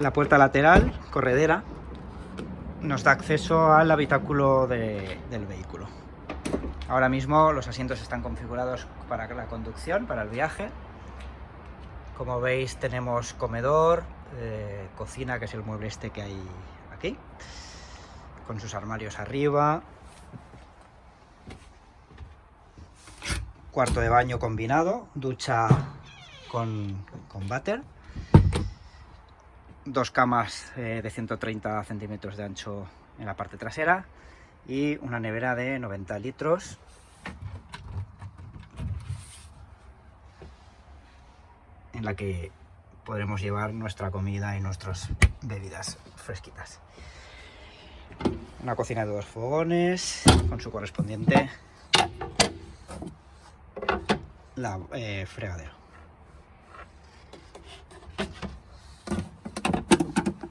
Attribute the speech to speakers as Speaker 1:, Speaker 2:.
Speaker 1: La puerta lateral, corredera, nos da acceso al habitáculo del vehículo. Ahora mismo los asientos están configurados para la conducción, para el viaje. Como veis, tenemos comedor, cocina, que es el mueble este que hay aquí, con sus armarios arriba. Cuarto de baño combinado, ducha con váter. Dos camas de 130 centímetros de ancho en la parte trasera y una nevera de 90 litros. En la que podremos llevar nuestra comida y nuestras bebidas fresquitas. Una cocina de 2 fogones con su correspondiente fregadero.